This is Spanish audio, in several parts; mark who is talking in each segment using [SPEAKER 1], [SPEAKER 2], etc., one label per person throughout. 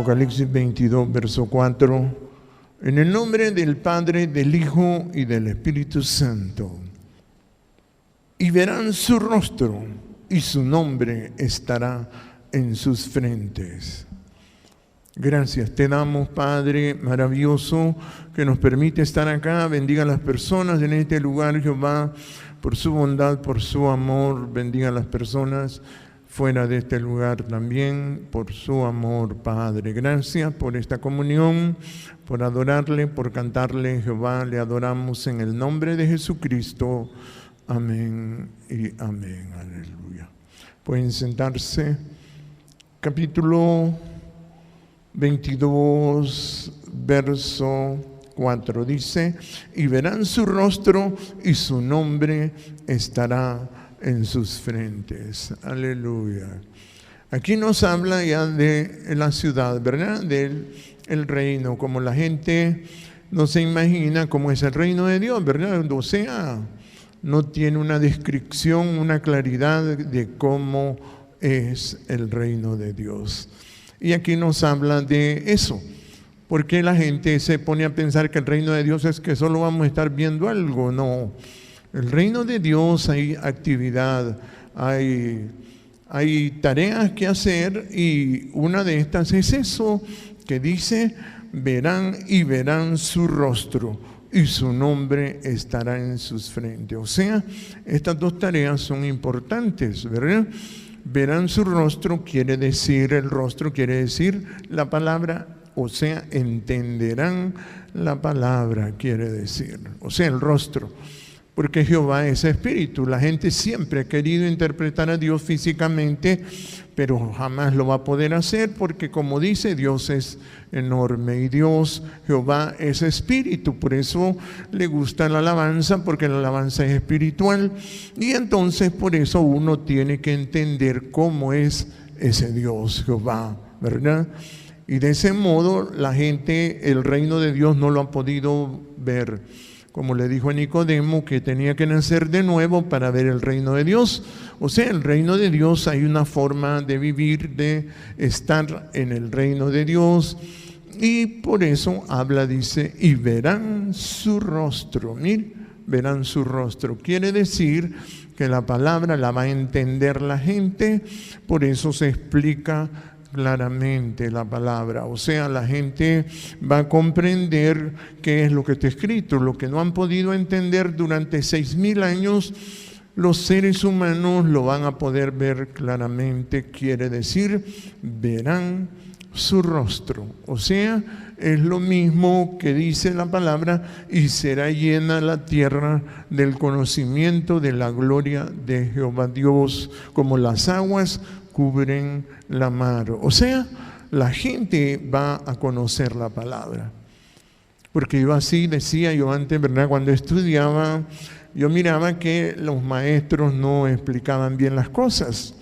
[SPEAKER 1] Apocalipsis 22, verso 4. En el nombre del Padre, del Hijo y del Espíritu Santo. Y verán su rostro y su nombre estará en sus frentes. Gracias te damos, Padre maravilloso, que nos permite estar acá. Bendiga a las personas en este lugar, Jehová, por su bondad, por su amor. Bendiga a las personas fuera de este lugar también, por su amor, Padre. Gracias por esta comunión, por adorarle, por cantarle, Jehová. Le adoramos en el nombre de Jesucristo. Amén y amén. Aleluya. Pueden sentarse. Capítulo 22, verso 4 dice: y verán su rostro y su nombre estará en sus frentes. Aleluya. Aquí nos habla ya de la ciudad, ¿verdad? Del reino, como la gente no se imagina cómo es el reino de Dios, ¿verdad? O sea, no tiene una descripción, una claridad de cómo es el reino de Dios. Y aquí nos habla de eso, porque la gente se pone a pensar que el reino de Dios es que solo vamos a estar viendo algo. No, el reino de Dios hay actividad, hay tareas que hacer, y una de estas es eso que dice: verán su rostro y su nombre estará en sus frentes. O sea, estas dos tareas son importantes, ¿verdad? Verán su rostro quiere decir, el rostro quiere decir la palabra, o sea, entenderán la palabra, quiere decir, o sea, el rostro. Porque Jehová es espíritu. La gente siempre ha querido interpretar a Dios físicamente, pero jamás lo va a poder hacer, porque como dice, Dios es enorme y Dios, Jehová, es espíritu. Por eso le gusta la alabanza, porque la alabanza es espiritual. Y entonces por eso uno tiene que entender cómo es ese Dios, Jehová, ¿verdad? Y de ese modo la gente, el reino de Dios no lo ha podido ver. Como le dijo a Nicodemo, que tenía que nacer de nuevo para ver el reino de Dios. O sea, el reino de Dios, hay una forma de vivir, de estar en el reino de Dios. Y por eso habla, dice, y verán su rostro. Mire, verán su rostro. Quiere decir que la palabra la va a entender la gente, por eso se explica claramente la palabra. O sea, la gente va a comprender qué es lo que está escrito. Lo que no han podido entender durante 6,000 años, los seres humanos lo van a poder ver claramente. Quiere decir, verán su rostro. O sea, es lo mismo que dice la palabra: y será llena la tierra del conocimiento de la gloria de Jehová Dios, como las aguas cubren la mar. O sea, la gente va a conocer la palabra. Porque yo así decía, yo antes, ¿verdad? Cuando estudiaba, yo miraba que los maestros no explicaban bien las cosas.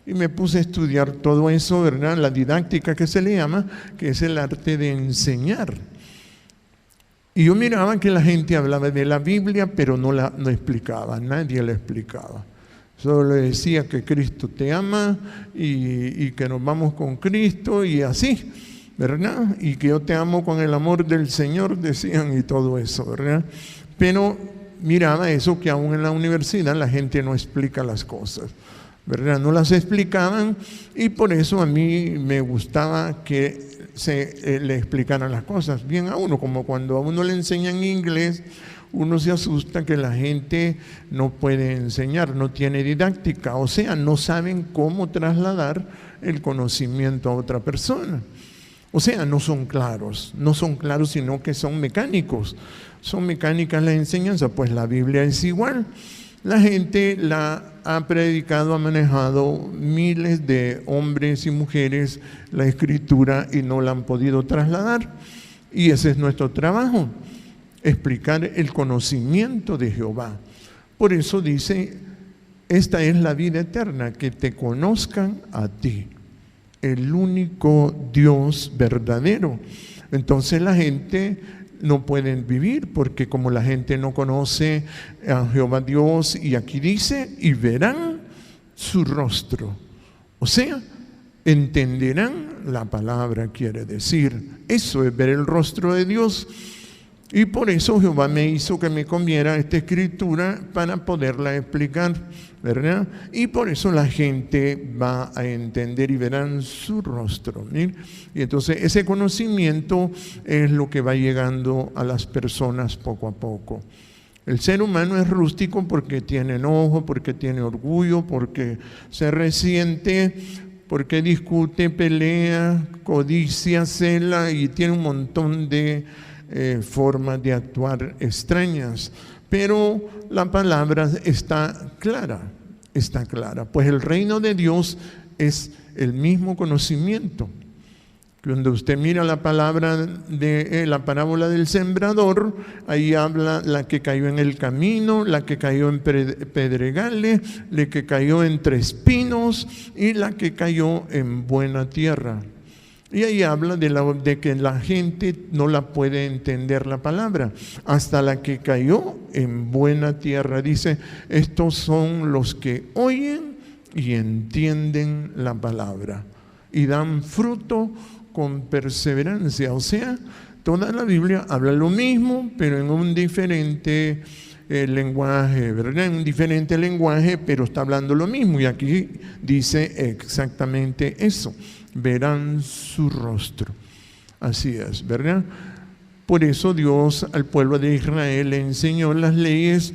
[SPEAKER 1] Y me puse a estudiar todo eso, ¿verdad? La didáctica, que se le llama, que es el arte de enseñar. Y yo miraba que la gente hablaba de la Biblia, pero no explicaba, nadie la explicaba. Solo le decía que Cristo te ama y que nos vamos con Cristo y así, ¿verdad? Y que yo te amo con el amor del Señor, decían, y todo eso, ¿verdad? Pero miraba eso, que aún en la universidad la gente no explica las cosas, ¿verdad? No las explicaban, y por eso a mí me gustaba que le explicaran las cosas bien a uno, como cuando a uno le enseñan inglés. Uno se asusta que la gente no puede enseñar, no tiene didáctica, o sea, no saben cómo trasladar el conocimiento a otra persona. O sea, no son claros, sino que son mecánicos. Son mecánicas las enseñanzas, pues la Biblia es igual. La gente la ha predicado, ha manejado miles de hombres y mujeres la Escritura y no la han podido trasladar. Y ese es nuestro trabajo: explicar el conocimiento de Jehová. Por eso dice, esta es la vida eterna, que te conozcan a ti, el único Dios verdadero. Entonces la gente no puede vivir, porque como la gente no conoce a Jehová Dios, y aquí dice, y verán su rostro. O sea, entenderán la palabra quiere decir. Eso es ver el rostro de Dios. Y por eso Jehová me hizo que me comiera esta escritura para poderla explicar, ¿verdad? Y por eso la gente va a entender y verán su rostro. ¿Sí? Y entonces ese conocimiento es lo que va llegando a las personas poco a poco. El ser humano es rústico porque tiene enojo, porque tiene orgullo, porque se resiente, porque discute, pelea, codicia, cela y tiene un montón de formas de actuar extrañas. Pero la palabra está clara, pues el reino de Dios es el mismo conocimiento. Cuando usted mira la palabra de la parábola del sembrador, ahí habla la que cayó en el camino, la que cayó en pedregales, la que cayó entre espinos y la que cayó en buena tierra. Y ahí habla de que la gente no la puede entender la palabra, hasta la que cayó en buena tierra. Dice, estos son los que oyen y entienden la palabra y dan fruto con perseverancia. O sea, toda la Biblia habla lo mismo, pero en un diferente lenguaje, ¿verdad? En un diferente lenguaje, pero está hablando lo mismo. Y aquí dice exactamente eso. Verán su rostro. Así es, ¿verdad? Por eso Dios al pueblo de Israel le enseñó las leyes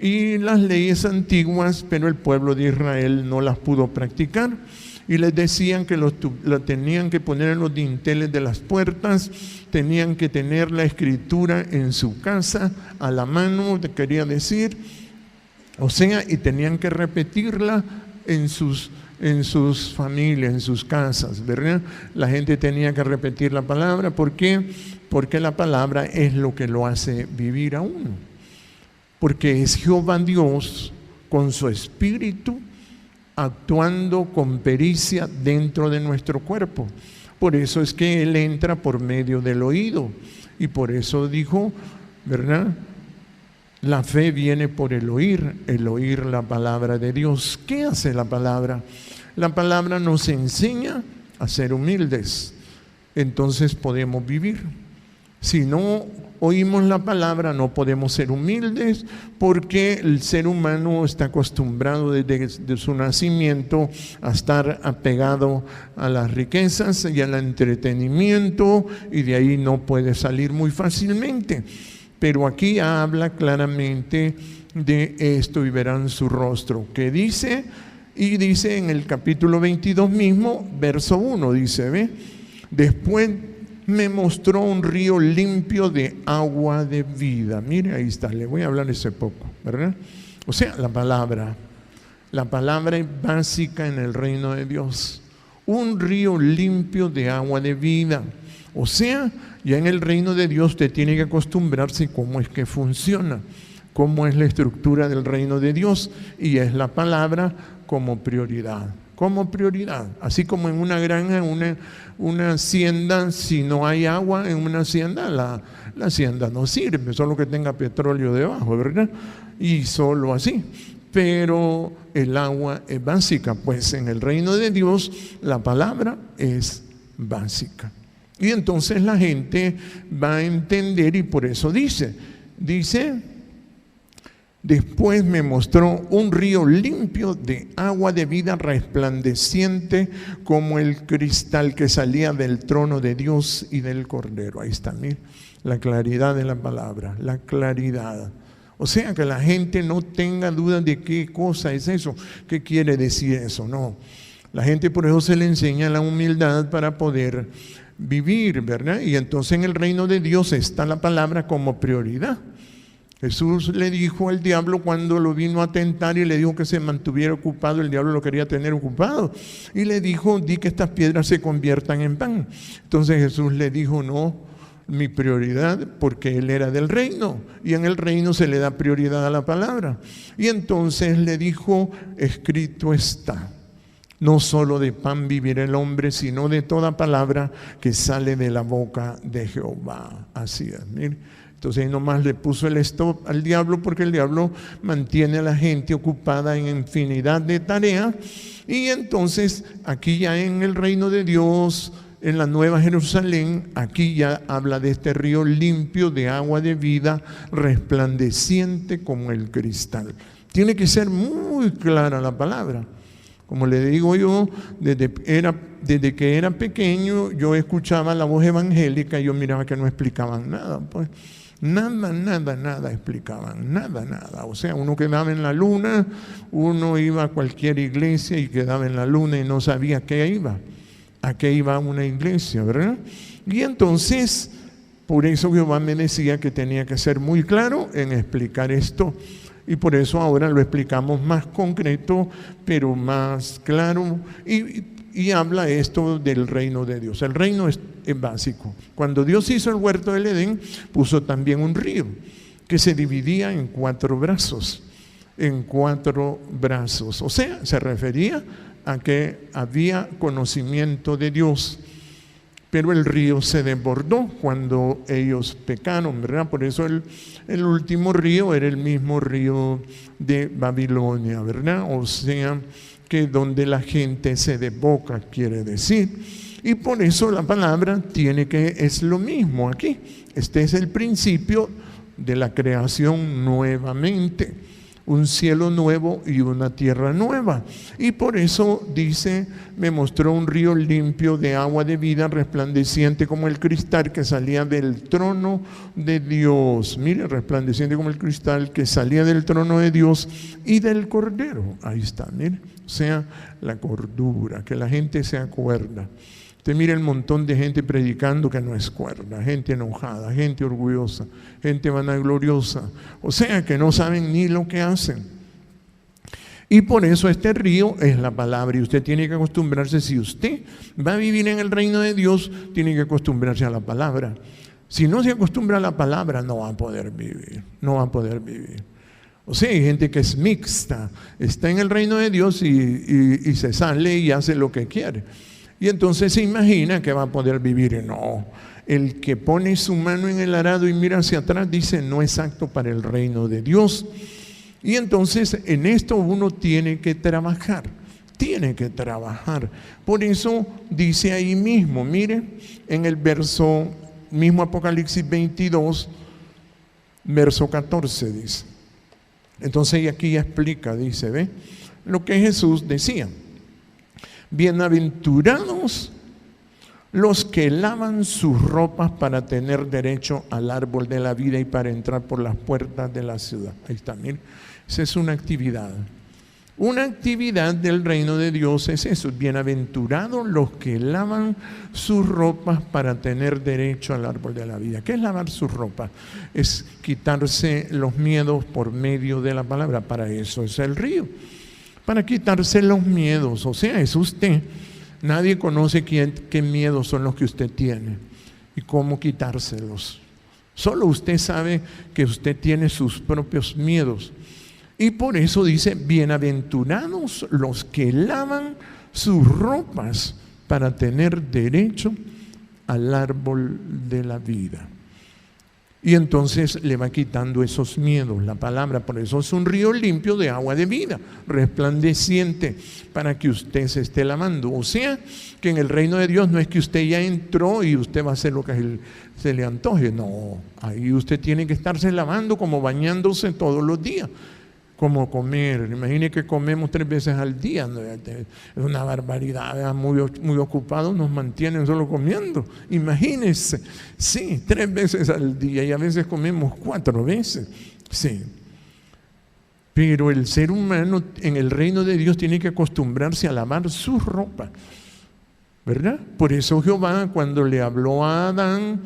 [SPEAKER 1] y las leyes antiguas, pero el pueblo de Israel no las pudo practicar. Y les decían que lo tenían que poner en los dinteles de las puertas, tenían que tener la escritura en su casa, a la mano, quería decir, o sea, y tenían que repetirla en sus familias, en sus casas, ¿verdad? La gente tenía que repetir la palabra. ¿Por qué? Porque la palabra es lo que lo hace vivir a uno. Porque es Jehová Dios con su espíritu actuando con pericia dentro de nuestro cuerpo. Por eso es que Él entra por medio del oído. Y por eso dijo, ¿verdad? La fe viene por el oír la palabra de Dios. ¿Qué hace la palabra? La palabra nos enseña a ser humildes. Entonces podemos vivir. Si no oímos la palabra, no podemos ser humildes, porque el ser humano está acostumbrado desde su nacimiento a estar apegado a las riquezas y al entretenimiento, y de ahí no puede salir muy fácilmente. Pero aquí habla claramente de esto y verán su rostro. ¿Qué dice? Y dice en el capítulo 22 mismo, verso 1, dice, ¿ve? Después me mostró un río limpio de agua de vida. Mire, ahí está, le voy a hablar ese poco, ¿verdad? O sea, la palabra es básica en el reino de Dios. Un río limpio de agua de vida. O sea, ya en el reino de Dios usted tiene que acostumbrarse cómo es que funciona, cómo es la estructura del reino de Dios, y es la palabra como prioridad. Como prioridad, así como en una granja, una hacienda, si no hay agua en una hacienda, la hacienda no sirve, solo que tenga petróleo debajo, ¿verdad? Y solo así. Pero el agua es básica, pues en el reino de Dios la palabra es básica. Y entonces la gente va a entender, y por eso dice, después me mostró un río limpio de agua de vida resplandeciente como el cristal que salía del trono de Dios y del Cordero. Ahí está, mire, la claridad de la palabra, la claridad. O sea, que la gente no tenga duda de qué cosa es eso, qué quiere decir eso, no. La gente por eso se le enseña la humildad para poder vivir, ¿verdad? Y entonces en el reino de Dios está la palabra como prioridad. Jesús le dijo al diablo cuando lo vino a tentar y le dijo que se mantuviera ocupado, el diablo lo quería tener ocupado, y le dijo, di que estas piedras se conviertan en pan. Entonces Jesús le dijo, no, mi prioridad, porque él era del reino, y en el reino se le da prioridad a la palabra. Y entonces le dijo, escrito está, no solo de pan vivirá el hombre, sino de toda palabra que sale de la boca de Jehová. Así es, mire. Entonces nomás le puso el stop al diablo, porque el diablo mantiene a la gente ocupada en infinidad de tareas. Y entonces aquí ya en el reino de Dios en la Nueva Jerusalén, aquí ya habla de este río limpio de agua de vida, resplandeciente como el cristal. Tiene que ser muy clara la palabra. Como le digo yo, desde que era pequeño, yo escuchaba la voz evangélica y yo miraba que no explicaban nada, pues. Nada explicaban, nada. O sea, uno quedaba en la luna, uno iba a cualquier iglesia y quedaba en la luna y no sabía a qué iba una iglesia, ¿verdad? Y entonces, por eso Jehová me decía que tenía que ser muy claro en explicar esto. Y por eso ahora lo explicamos más concreto, pero más claro. Y habla esto del reino de Dios. El reino es básico. Cuando Dios hizo el huerto del Edén, puso también un río que se dividía en 4 brazos. O sea, se refería a que había conocimiento de Dios. Pero el río se desbordó cuando ellos pecaron, ¿verdad? Por eso el último río era el mismo río de Babilonia, ¿verdad? O sea, que donde la gente se desboca, quiere decir. Y por eso la palabra es lo mismo aquí. Este es el principio de la creación nuevamente. Un cielo nuevo y una tierra nueva. Y por eso dice, me mostró un río limpio de agua de vida, resplandeciente como el cristal que salía del trono de Dios. Mire, resplandeciente como el cristal que salía del trono de Dios y del Cordero. Ahí está, mire. O sea, la cordura, que la gente se acuerda. Usted mira el montón de gente predicando que no es cuerda, gente enojada, gente orgullosa, gente vanagloriosa, o sea que no saben ni lo que hacen. Y por eso este río es la palabra y usted tiene que acostumbrarse, si usted va a vivir en el reino de Dios, tiene que acostumbrarse a la palabra. Si no se acostumbra a la palabra, no va a poder vivir, no va a poder vivir. O sea, hay gente que es mixta, está en el reino de Dios y se sale y hace lo que quiere. Y entonces se imagina que va a poder vivir. No, el que pone su mano en el arado y mira hacia atrás dice no es apto para el reino de Dios. Y entonces en esto uno tiene que trabajar. Por eso dice ahí mismo, mire, en el verso mismo Apocalipsis 22, verso 14 dice. Entonces aquí ya explica, dice, ¿ve? Lo que Jesús decía. Bienaventurados los que lavan sus ropas para tener derecho al árbol de la vida y para entrar por las puertas de la ciudad. Ahí está, miren. Esa es una actividad. Una actividad del reino de Dios es eso. Bienaventurados los que lavan sus ropas para tener derecho al árbol de la vida. ¿Qué es lavar sus ropas? Es quitarse los miedos por medio de la palabra. Para eso es el río. Para quitarse los miedos, o sea, es usted. Nadie conoce qué miedos son los que usted tiene y cómo quitárselos. Solo usted sabe que usted tiene sus propios miedos. Y por eso dice, bienaventurados los que lavan sus ropas para tener derecho al árbol de la vida. Y entonces le va quitando esos miedos, la palabra. Por eso es un río limpio de agua de vida, resplandeciente, para que usted se esté lavando. O sea, que en el reino de Dios no es que usted ya entró y usted va a hacer lo que se le antoje. No, ahí usted tiene que estarse lavando como bañándose todos los días. Como comer, imagine que comemos 3 veces al día, es una barbaridad, muy ocupados nos mantienen solo comiendo, imagínense, sí, 3 veces al día y a veces comemos 4 veces, sí. Pero el ser humano en el reino de Dios tiene que acostumbrarse a lavar su ropa, ¿verdad? Por eso Jehová cuando le habló a Adán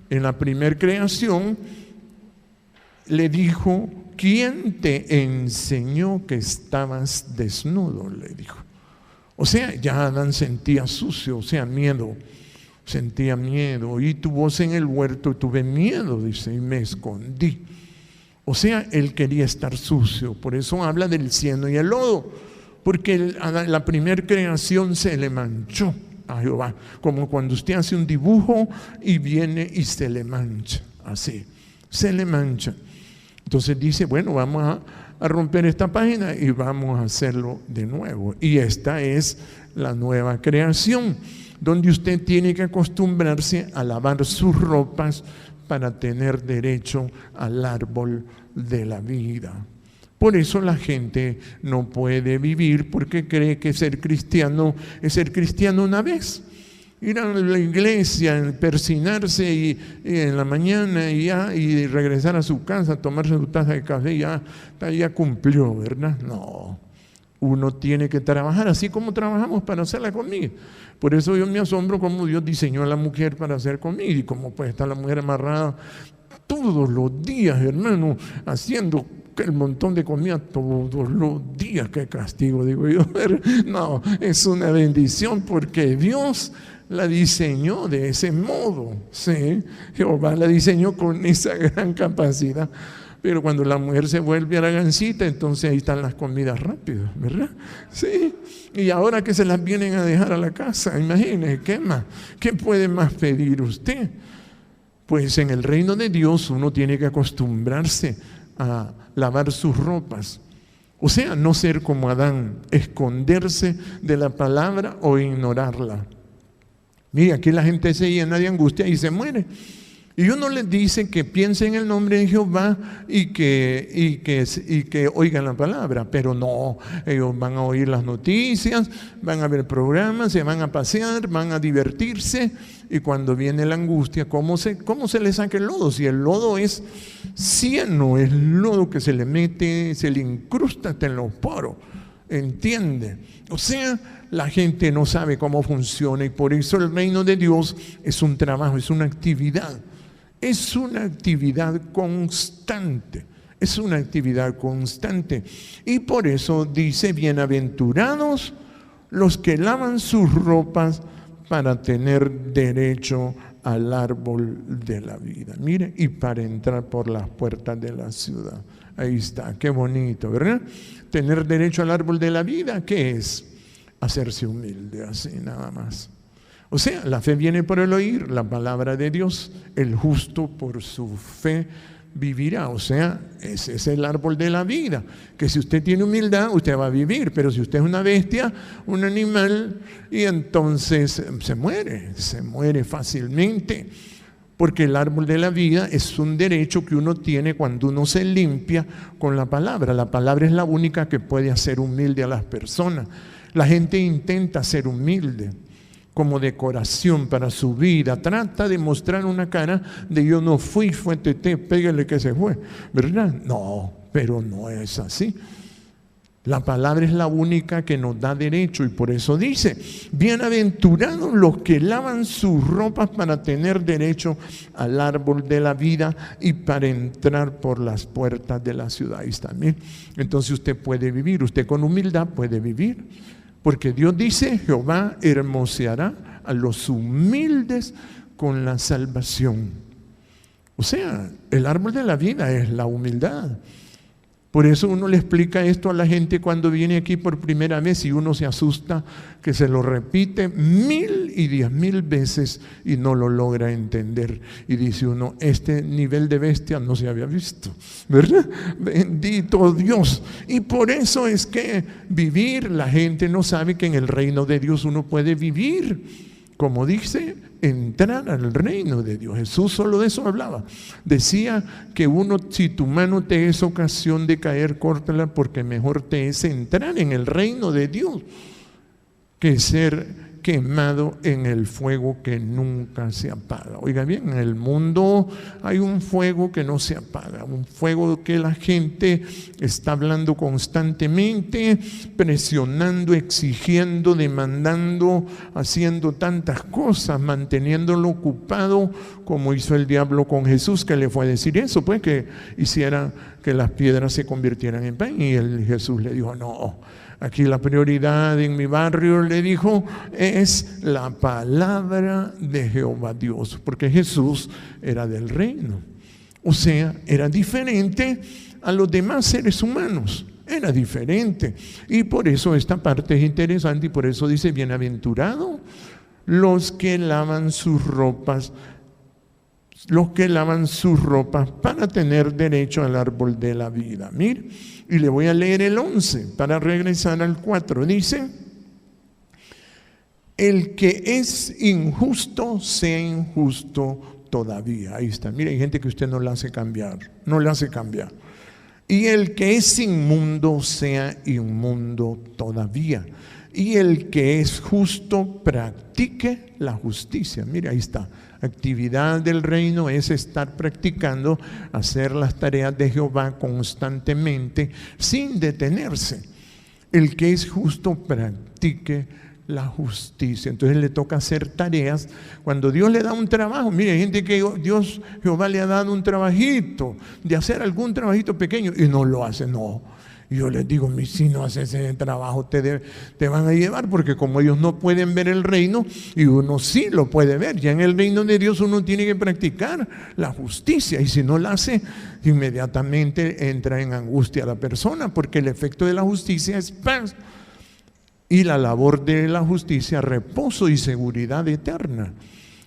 [SPEAKER 1] en la primera creación, le dijo, ¿quién te enseñó que estabas desnudo? Le dijo. O sea, ya Adán sentía sucio, o sea, miedo. Sentía miedo. Oí tu voz en el huerto, tuve miedo, dice, y me escondí. O sea, él quería estar sucio. Por eso habla del cieno y el lodo. Porque la primera creación se le manchó a Jehová. Como cuando usted hace un dibujo y viene y se le mancha. Así, se le mancha. Entonces dice, bueno, vamos a romper esta página y vamos a hacerlo de nuevo. Y esta es la nueva creación. donde usted tiene que acostumbrarse a lavar sus ropas para tener derecho al árbol de la vida. Por eso la gente no puede vivir, porque cree que ser cristiano es ser cristiano una vez. Ir a la iglesia, persinarse y en la mañana y regresar a su casa, tomarse su taza de café, ya cumplió, ¿verdad? No, uno tiene que trabajar, así como trabajamos para hacer la comida. Por eso yo me asombro cómo Dios diseñó a la mujer para hacer comida y cómo puede estar la mujer amarrada todos los días, hermano, haciendo el montón de comida todos los días. Qué castigo, digo yo. No, es una bendición porque Dios la diseñó de ese modo, ¿sí? Jehová la diseñó con esa gran capacidad. Pero cuando la mujer se vuelve aragancita, entonces ahí están las comidas rápidas, ¿verdad? Sí. Y ahora que se las vienen a dejar a la casa, imagínense, ¿qué más? ¿Qué puede más pedir usted? Pues en el reino de Dios uno tiene que acostumbrarse a lavar sus ropas. O sea, no ser como Adán, esconderse de la palabra o ignorarla. Mire, aquí la gente se llena de angustia y se muere. Y uno les dice que piensen en el nombre de Jehová y que oigan la palabra, pero no, ellos van a oír las noticias, van a ver programas, se van a pasear, van a divertirse, y cuando viene la angustia, ¿cómo se le saca el lodo? Si el lodo es cieno, es lodo que se le mete, se le incrusta hasta en los poros, ¿entiende? O sea, la gente no sabe cómo funciona, y por eso el reino de Dios es un trabajo, es una actividad. Es una actividad constante, es una actividad constante. Y por eso dice, bienaventurados los que lavan sus ropas para tener derecho al árbol de la vida. Mire, y para entrar por las puertas de la ciudad. Ahí está, qué bonito, ¿verdad? Tener derecho al árbol de la vida, ¿qué es? Hacerse humilde, así nada más. O sea, la fe viene por el oír la palabra de Dios. El justo por su fe vivirá. O sea, ese es el árbol de la vida. Que si usted tiene humildad, usted va a vivir. Pero si usted es una bestia, un animal, y entonces se muere fácilmente. Porque el árbol de la vida es un derecho que uno tiene cuando uno se limpia con la palabra. La palabra es la única que puede hacer humilde a las personas. La gente intenta ser humilde como decoración para su vida, trata de mostrar una cara de yo no fui, fue Tete, pégale que se fue, ¿verdad? No, pero no es así. La palabra es la única que nos da derecho, y por eso dice, bienaventurados los que lavan sus ropas para tener derecho al árbol de la vida y para entrar por las puertas de la ciudad. Ahí está, ¿bien? Entonces usted puede vivir, usted con humildad puede vivir. Porque Dios dice, Jehová hermoseará a los humildes con la salvación. O sea, el árbol de la vida es la humildad. Por eso uno le explica esto a la gente cuando viene aquí por primera vez y uno se asusta que se lo repite 1000 y 10,000 veces y no lo logra entender. Y dice uno, este nivel de bestia no se había visto, ¿verdad? Bendito Dios. Y por eso es que vivir, la gente no sabe que en el reino de Dios uno puede vivir. Como dice, entrar al reino de Dios. Jesús solo de eso hablaba. Decía que si tu mano te es ocasión de caer, córtala, porque mejor te es entrar en el reino de Dios que ser quemado en el fuego que nunca se apaga. Oiga bien, en el mundo hay un fuego que no se apaga, un fuego que la gente está hablando constantemente, presionando, exigiendo, demandando, haciendo tantas cosas, manteniéndolo ocupado, como hizo el diablo con Jesús, que le fue a decir eso, pues que hiciera que las piedras se convirtieran en pan, y Jesús le dijo, no. Aquí la prioridad en mi barrio, le dijo, es la palabra de Jehová Dios, porque Jesús era del reino. O sea, era diferente a los demás seres humanos, era diferente. Y por eso esta parte es interesante, y por eso dice, bienaventurados los que lavan sus ropas, para tener derecho al árbol de la vida. Mire, y le voy a leer el 11 para regresar al 4. Dice, el que es injusto sea injusto todavía. Ahí está. Mire, hay gente que usted no le hace cambiar, no le hace cambiar. Y el que es inmundo sea inmundo todavía. Y el que es justo practique la justicia. Mire, ahí está. Actividad del reino es estar practicando, hacer las tareas de Jehová constantemente, sin detenerse. El que es justo practique la justicia. Entonces le toca hacer tareas. Cuando Dios le da un trabajo, mire, hay gente que Jehová le ha dado un trabajito, de hacer algún trabajito pequeño, y no lo hace, no. Yo les digo, si no haces ese trabajo te van a llevar, porque como ellos no pueden ver el reino, y uno sí lo puede ver. Ya en el reino de Dios uno tiene que practicar la justicia, y si no la hace, inmediatamente entra en angustia la persona, porque el efecto de la justicia es paz, y la labor de la justicia, reposo y seguridad eterna.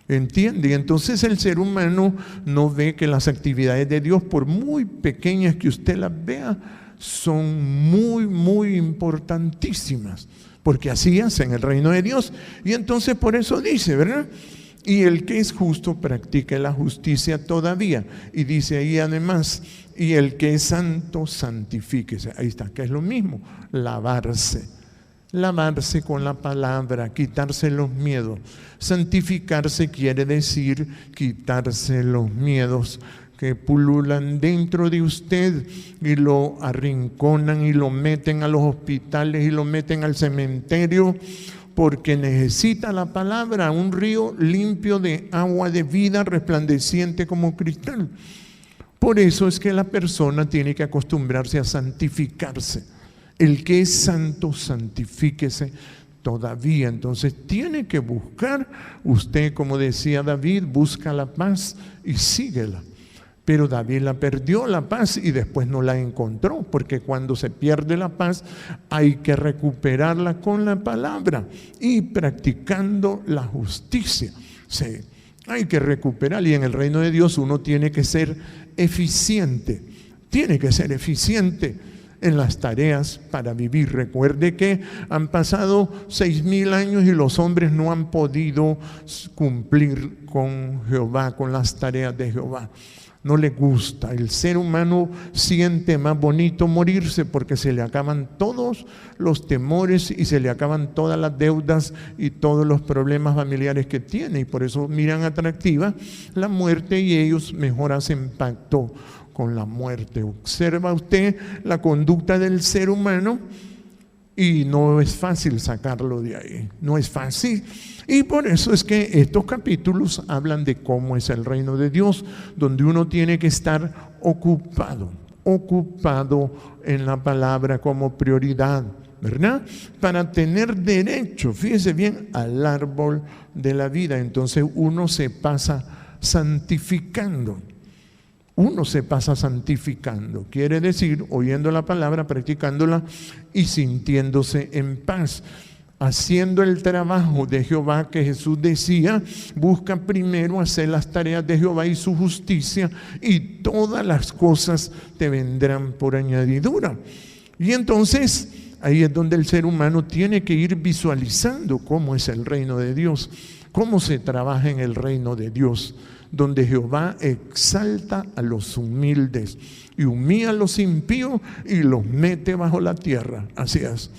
[SPEAKER 1] ¿Entiende? Y entonces el ser humano no ve que las actividades de Dios, por muy pequeñas que usted las vea, son muy, muy importantísimas, porque así hacen el reino de Dios. Y entonces por eso dice, ¿verdad? Y el que es justo practique la justicia todavía. Y dice ahí además, y el que es santo santifíquese. Ahí está, que es lo mismo, lavarse con la palabra, quitarse los miedos. Santificarse quiere decir quitarse los miedos que pululan dentro de usted y lo arrinconan y lo meten a los hospitales y lo meten al cementerio, porque necesita la palabra, un río limpio de agua de vida, resplandeciente como cristal. Por eso es que la persona tiene que acostumbrarse a santificarse. El que es santo, santifíquese todavía. Entonces tiene que buscar, usted, como decía David, busca la paz y síguela. Pero David la perdió la paz y después no la encontró, porque cuando se pierde la paz hay que recuperarla con la palabra y practicando la justicia. Sí, hay que recuperar, y en el reino de Dios uno tiene que ser eficiente, en las tareas para vivir. Recuerde que han pasado 6,000 años y los hombres no han podido cumplir con Jehová, con las tareas de Jehová. No le gusta. El ser humano siente más bonito morirse, porque se le acaban todos los temores y se le acaban todas las deudas y todos los problemas familiares que tiene, y por eso miran atractiva la muerte y ellos mejor hacen pacto con la muerte. Observa usted la conducta del ser humano y no es fácil sacarlo de ahí, no es fácil. Y por eso es que estos capítulos hablan de cómo es el reino de Dios, donde uno tiene que estar ocupado en la palabra como prioridad, ¿verdad? Para tener derecho, fíjese bien, al árbol de la vida. Entonces uno se pasa santificando. Quiere decir, oyendo la palabra, practicándola y sintiéndose en paz, haciendo el trabajo de Jehová, que Jesús decía, busca primero hacer las tareas de Jehová y su justicia, y todas las cosas te vendrán por añadidura. Y entonces ahí es donde el ser humano tiene que ir visualizando cómo es el reino de Dios, cómo se trabaja en el reino de Dios, donde Jehová exalta a los humildes y humilla a los impíos y los mete bajo la tierra. Así es.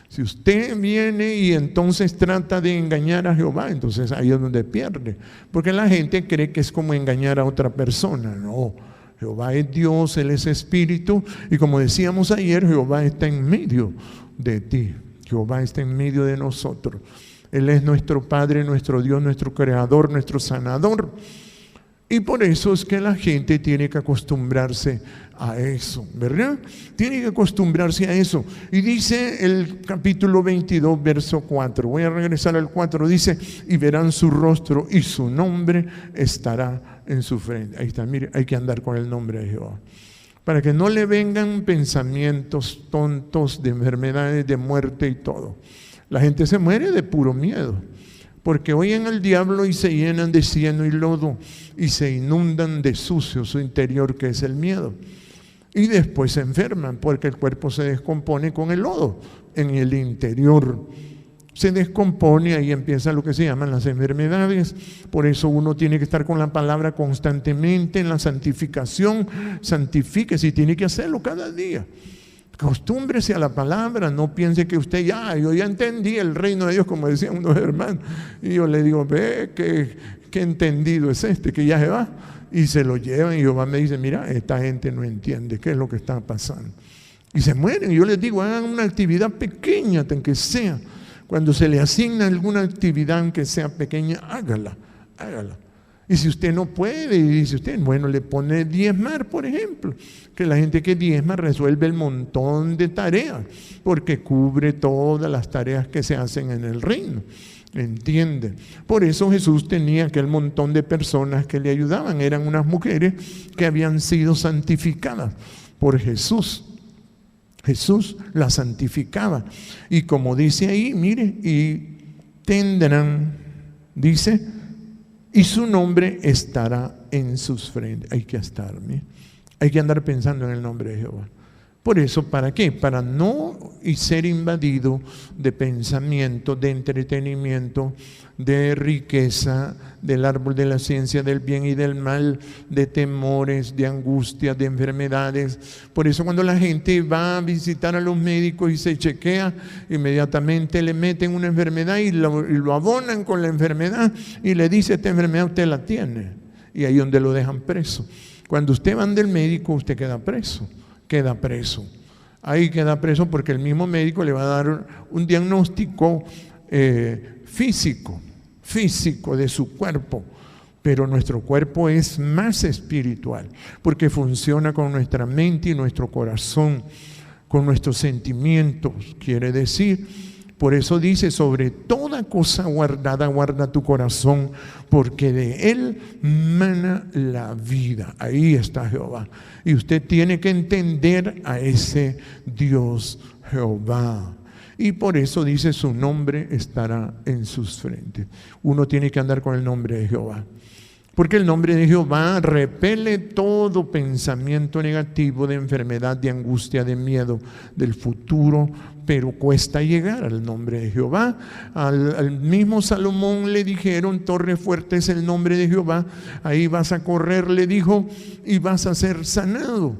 [SPEAKER 1] Si usted viene y entonces trata de engañar a Jehová, entonces ahí es donde pierde, porque la gente cree que es como engañar a otra persona. No, Jehová es Dios, Él es Espíritu, y como decíamos ayer, Jehová está en medio de ti, Jehová está en medio de nosotros. Él es nuestro Padre, nuestro Dios, nuestro Creador, nuestro Sanador. Y por eso es que la gente tiene que acostumbrarse a eso, ¿verdad? Tiene que acostumbrarse a eso. Y dice el capítulo 22, verso 4. Voy a regresar al 4. Dice, y verán su rostro y su nombre estará en su frente. Ahí está, mire, hay que andar con el nombre de Jehová, para que no le vengan pensamientos tontos de enfermedades, de muerte y todo. La gente se muere de puro miedo, porque oyen al diablo y se llenan de cieno y lodo y se inundan de sucio su interior, que es el miedo. Y después se enferman porque el cuerpo se descompone con el lodo en el interior. se descompone, ahí empieza lo que se llaman las enfermedades. Por eso uno tiene que estar con la palabra constantemente en la santificación. Santifíquese y tiene que hacerlo cada día. Acostúmbrese a la palabra, no piense que usted yo ya entendí el reino de Dios, como decían unos hermanos. Y yo le digo, ve, qué entendido es este, que ya se va. Y se lo llevan y Jehová me dice, mira, esta gente no entiende qué es lo que está pasando. Y se mueren. Y yo les digo, hagan una actividad pequeña, aunque sea. Cuando se le asigna alguna actividad, aunque sea pequeña, hágala. Y si usted no puede, y dice usted, bueno, le pone diezmar, por ejemplo, que la gente que diezma resuelve el montón de tareas, porque cubre todas las tareas que se hacen en el reino. ¿Entienden? Por eso Jesús tenía aquel montón de personas que le ayudaban. Eran unas mujeres que habían sido santificadas por Jesús. Jesús las santificaba. Y como dice ahí, mire, y tendrán, dice, y su nombre estará en sus frentes. Hay que estar, mire. Hay que andar pensando en el nombre de Jehová. Por eso, ¿para qué? Para no ser invadido de pensamiento, de entretenimiento, de riqueza, del árbol de la ciencia del bien y del mal, de temores, de angustia, de enfermedades. Por eso cuando la gente va a visitar a los médicos y se chequea, inmediatamente le meten una enfermedad y lo abonan con la enfermedad y le dice, esta enfermedad usted la tiene. Y ahí es donde lo dejan preso. Cuando usted va del médico, usted queda preso. Ahí queda preso porque el mismo médico le va a dar un diagnóstico físico de su cuerpo, pero nuestro cuerpo es más espiritual porque funciona con nuestra mente y nuestro corazón, con nuestros sentimientos, quiere decir. Por eso dice, sobre toda cosa guardada, guarda tu corazón, porque de él mana la vida. Ahí está Jehová. Y usted tiene que entender a ese Dios Jehová. Y por eso dice, su nombre estará en sus frentes. Uno tiene que andar con el nombre de Jehová. Porque el nombre de Jehová repele todo pensamiento negativo de enfermedad, de angustia, de miedo del futuro, pero cuesta llegar al nombre de Jehová. Al mismo Salomón le dijeron, torre fuerte es el nombre de Jehová, ahí vas a correr, le dijo, y vas a ser sanado.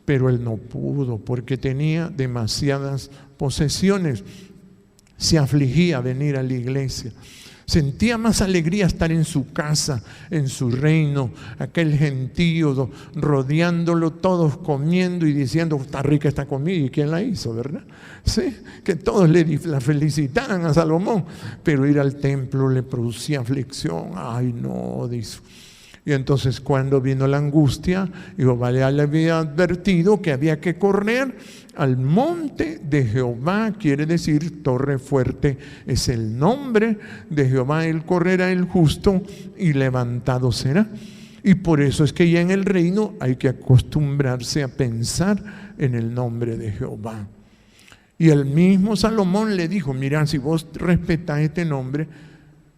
[SPEAKER 1] Pero él no pudo porque tenía demasiadas posesiones. Se afligía a venir a la iglesia. Sentía más alegría estar en su casa, en su reino, aquel gentío rodeándolo, todos comiendo y diciendo, está rica esta comida. ¿Y quién la hizo, verdad? Sí, que todos la felicitaran a Salomón, pero ir al templo le producía aflicción. Ay, no, dice. Y entonces cuando vino la angustia, Jehová le había advertido que había que correr al monte de Jehová, quiere decir torre fuerte, es el nombre de Jehová. Él correrá el justo y levantado será. Y por eso es que ya en el reino hay que acostumbrarse a pensar en el nombre de Jehová. Y el mismo Salomón le dijo, mira, si vos respetas este nombre,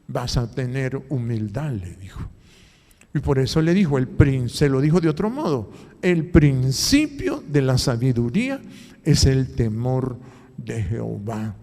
[SPEAKER 1] vas a tener humildad, le dijo. Y por eso le dijo, se lo dijo de otro modo, el principio de la sabiduría es el temor de Jehová.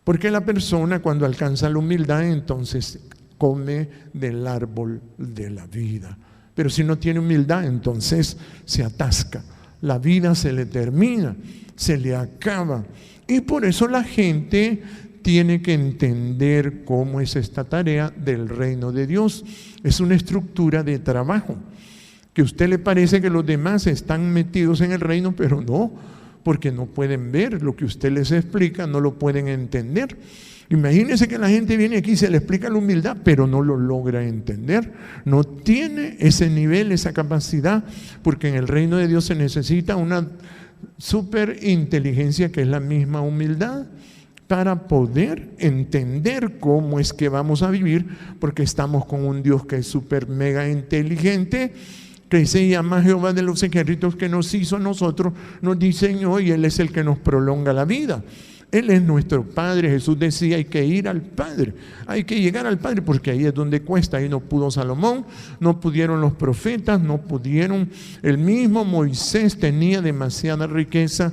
[SPEAKER 1] Porque la persona cuando alcanza la humildad entonces come del árbol de la vida. Pero si no tiene humildad entonces se atasca, la vida se le termina, se le acaba. Y por eso la gente tiene que entender cómo es esta tarea del reino de Dios. Es una estructura de trabajo, que a usted le parece que los demás están metidos en el reino, pero no, porque no pueden ver lo que usted les explica, no lo pueden entender. Imagínense que la gente viene aquí y se le explica la humildad, pero no lo logra entender, no tiene ese nivel, esa capacidad, porque en el reino de Dios se necesita una super inteligencia que es la misma humildad, para poder entender cómo es que vamos a vivir, porque estamos con un Dios que es súper mega inteligente, que se llama Jehová de los ejércitos, que nos hizo a nosotros, nos diseñó y Él es el que nos prolonga la vida. Él es nuestro Padre. Jesús decía, hay que ir al Padre, hay que llegar al Padre, porque ahí es donde cuesta. Ahí no pudo Salomón, no pudieron los profetas, no pudieron. El mismo Moisés tenía demasiada riqueza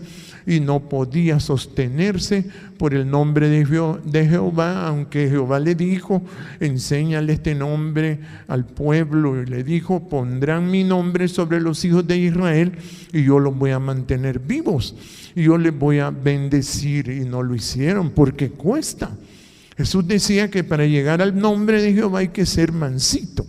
[SPEAKER 1] y no podía sostenerse por el nombre de Jehová, aunque Jehová le dijo, enséñale este nombre al pueblo, y le dijo, pondrán mi nombre sobre los hijos de Israel y yo los voy a mantener vivos y yo les voy a bendecir, y no lo hicieron porque cuesta. Jesús decía que para llegar al nombre de Jehová hay que ser mansito,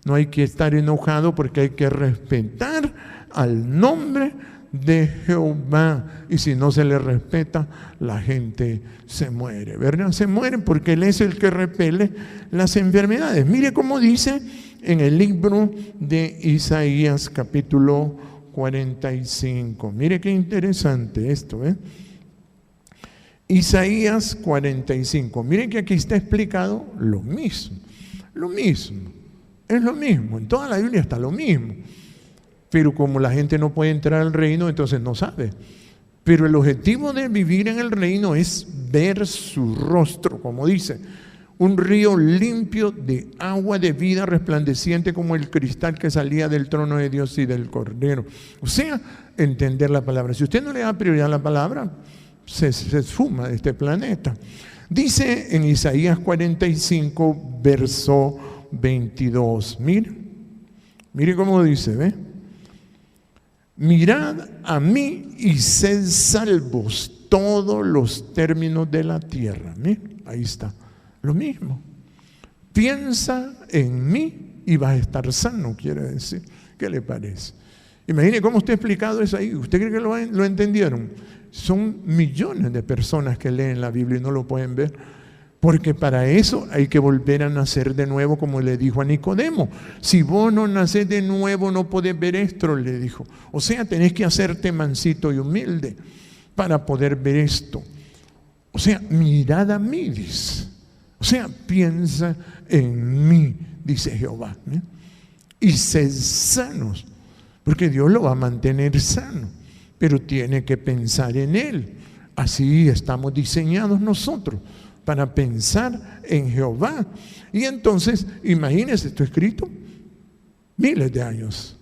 [SPEAKER 1] no hay que estar enojado, porque hay que respetar al nombre de Jehová, y si no se le respeta, la gente se muere, ¿verdad? Se mueren porque Él es el que repele las enfermedades. Mire cómo dice en el libro de Isaías capítulo 45. Mire qué interesante esto, ¿eh? Isaías 45. Miren que aquí está explicado lo mismo. Es lo mismo. En toda la Biblia está lo mismo. Pero como la gente no puede entrar al reino, entonces no sabe. Pero el objetivo de vivir en el reino es ver su rostro, como dice, un río limpio de agua de vida resplandeciente como el cristal que salía del trono de Dios y del Cordero. O sea, entender la palabra. Si usted no le da prioridad a la palabra, se esfuma de este planeta. Dice en Isaías 45, verso 22. Mire cómo dice, ¿ve? Mirad a mí y sed salvos todos los términos de la tierra. Mire, ahí está, lo mismo. Piensa en mí y vas a estar sano, quiere decir. ¿Qué le parece? Imagine cómo está explicado eso ahí. ¿Usted cree que lo entendieron? Son millones de personas que leen la Biblia y no lo pueden ver, porque para eso hay que volver a nacer de nuevo, como le dijo a Nicodemo. Si vos no nacés de nuevo, no podés ver esto, le dijo. O sea, tenés que hacerte mansito y humilde para poder ver esto. O sea, mirad a mí, dice. O sea, piensa en mí, dice Jehová, ¿eh? Y sed sanos, porque Dios lo va a mantener sano, pero tiene que pensar en Él. Así estamos diseñados nosotros, para pensar en Jehová. Y entonces, imagínense, esto escrito miles de años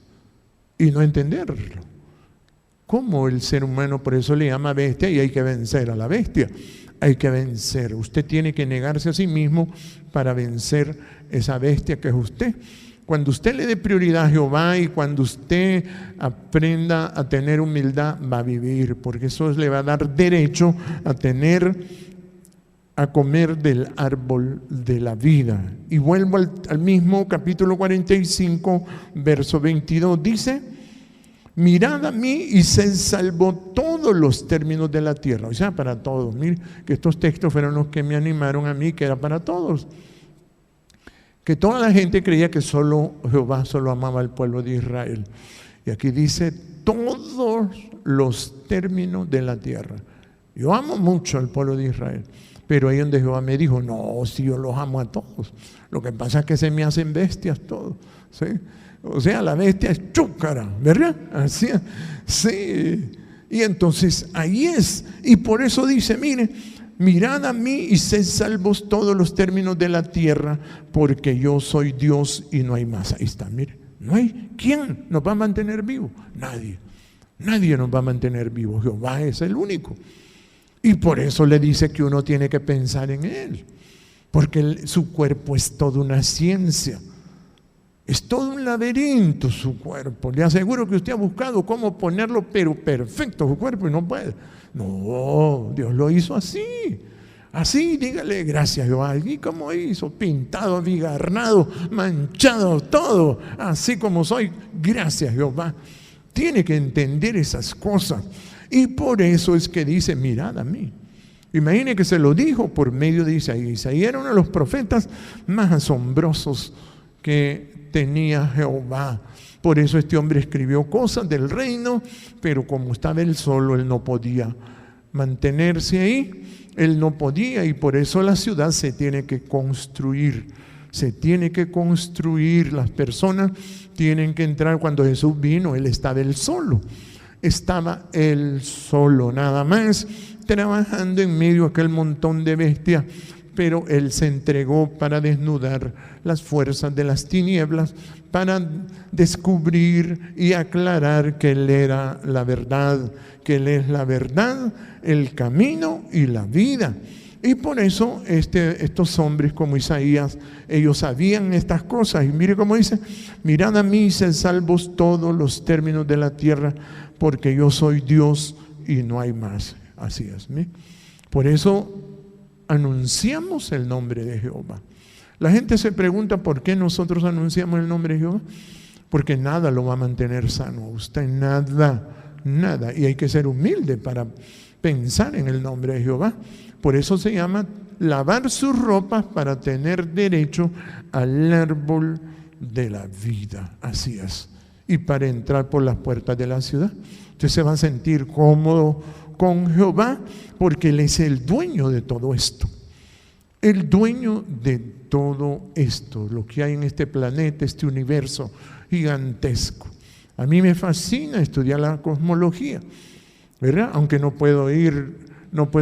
[SPEAKER 1] y no entenderlo. ¿Cómo el ser humano, por eso le llama bestia, y hay que vencer a la bestia? Hay que vencer. Usted tiene que negarse a sí mismo para vencer esa bestia que es usted. Cuando usted le dé prioridad a Jehová y cuando usted aprenda a tener humildad, va a vivir, porque eso le va a dar derecho a comer del árbol de la vida. Y vuelvo al mismo capítulo 45, verso 22, dice: mirad a mí y sed salvo todos los términos de la tierra. O sea, para todos. Mire que estos textos fueron los que me animaron a mí, que era para todos. Que toda la gente creía que solo Jehová solo amaba al pueblo de Israel. Y aquí dice todos los términos de la tierra. Yo amo mucho al pueblo de Israel, pero ahí donde Jehová me dijo, no, si yo los amo a todos. Lo que pasa es que se me hacen bestias todos, ¿sí? O sea, la bestia es chúcara, ¿verdad? Así, sí. Y entonces ahí es. Y por eso dice, mire, mirad a mí y sed salvos todos los términos de la tierra, porque yo soy Dios y no hay más. Ahí está, mire. No hay. ¿Quién nos va a mantener vivos? Nadie. Nadie nos va a mantener vivos. Jehová es el único. Y por eso le dice que uno tiene que pensar en Él. Porque su cuerpo es toda una ciencia. Es todo un laberinto su cuerpo. Le aseguro que usted ha buscado cómo ponerlo, pero perfecto su cuerpo y no puede. No, Dios lo hizo así. Así, dígale gracias Jehová. ¿Y cómo hizo? Pintado, abigarnado, manchado, todo. Así como soy, gracias Jehová. Tiene que entender esas cosas. Y por eso es que dice, mirad a mí. Imagine que se lo dijo por medio de Isaías. Isaías era uno de los profetas más asombrosos que tenía Jehová. Por eso este hombre escribió cosas del reino, pero como estaba él solo, él no podía mantenerse ahí, él no podía, y por eso la ciudad se tiene que construir, las personas tienen que entrar. Cuando Jesús vino, él estaba él solo, nada más, trabajando en medio de aquel montón de bestias pero Él se entregó para desnudar las fuerzas de las tinieblas, para descubrir y aclarar que Él era la verdad, que Él es la verdad, el camino y la vida. Y por eso estos hombres como Isaías, ellos sabían estas cosas. Y mire cómo dice: mirad a mí y sed salvos todos los términos de la tierra, porque yo soy Dios y no hay más. Así es. ¿sí? Por eso anunciamos el nombre de Jehová. La gente se pregunta por qué nosotros anunciamos el nombre de Jehová. Porque nada lo va a mantener sano a usted, nada. Y hay que ser humilde para pensar en el nombre de Jehová. Por eso se llama lavar sus ropas para tener derecho al árbol de la vida. Así es. Y para entrar por las puertas de la ciudad. Usted se va a sentir cómodo con Jehová porque Él es el dueño de todo esto. El dueño de todo esto, lo que hay en este planeta, este universo gigantesco. A mí me fascina estudiar la cosmología, ¿verdad? Aunque no puedo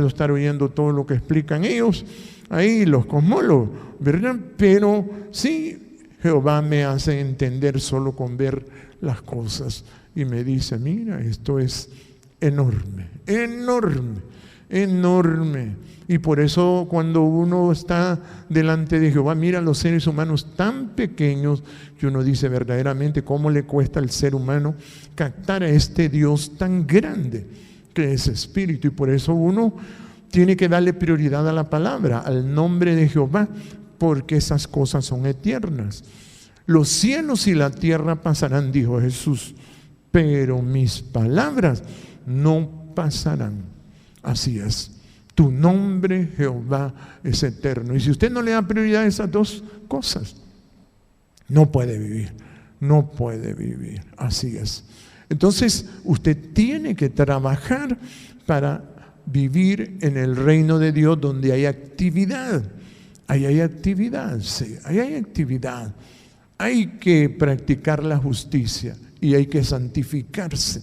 [SPEAKER 1] estar oyendo todo lo que explican ellos, ahí los cosmólogos, ¿verdad? Pero sí, Jehová me hace entender solo con ver las cosas y me dice: mira, esto es enorme, enorme, enorme. Y por eso cuando uno está delante de Jehová, mira los seres humanos tan pequeños, que uno dice verdaderamente cómo le cuesta al ser humano captar a este Dios tan grande que es espíritu. Y por eso uno tiene que darle prioridad a la palabra, al nombre de Jehová, porque esas cosas son eternas. Los cielos y la tierra pasarán, dijo Jesús, pero mis palabras no pasarán. Así es. Tu nombre, Jehová, es eterno. Y si usted no le da prioridad a esas dos cosas, no puede vivir. No puede vivir. Así es. Entonces, usted tiene que trabajar para vivir en el reino de Dios donde hay actividad. Ahí hay actividad, sí, ahí hay actividad. Hay que practicar la justicia y hay que santificarse.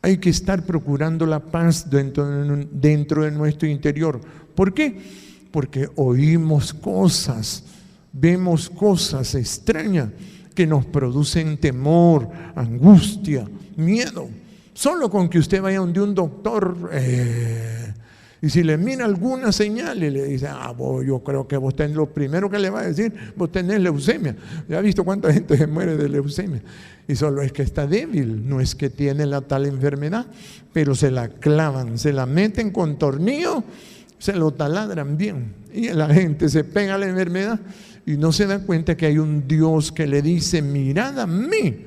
[SPEAKER 1] Hay que estar procurando la paz dentro de nuestro interior. ¿Por qué? Porque oímos cosas, vemos cosas extrañas que nos producen temor, angustia, miedo. Solo con que usted vaya donde un doctor y si le mira alguna señal y le dice: yo creo que vos tenés, lo primero que le va a decir, vos tenés leucemia. ¿Ya ha visto cuánta gente se muere de leucemia? Y solo es que está débil, no es que tiene la tal enfermedad, pero se la clavan, se la meten con tornillo, se lo taladran bien. Y la gente se pega a la enfermedad y no se da cuenta que hay un Dios que le dice: mirad a mí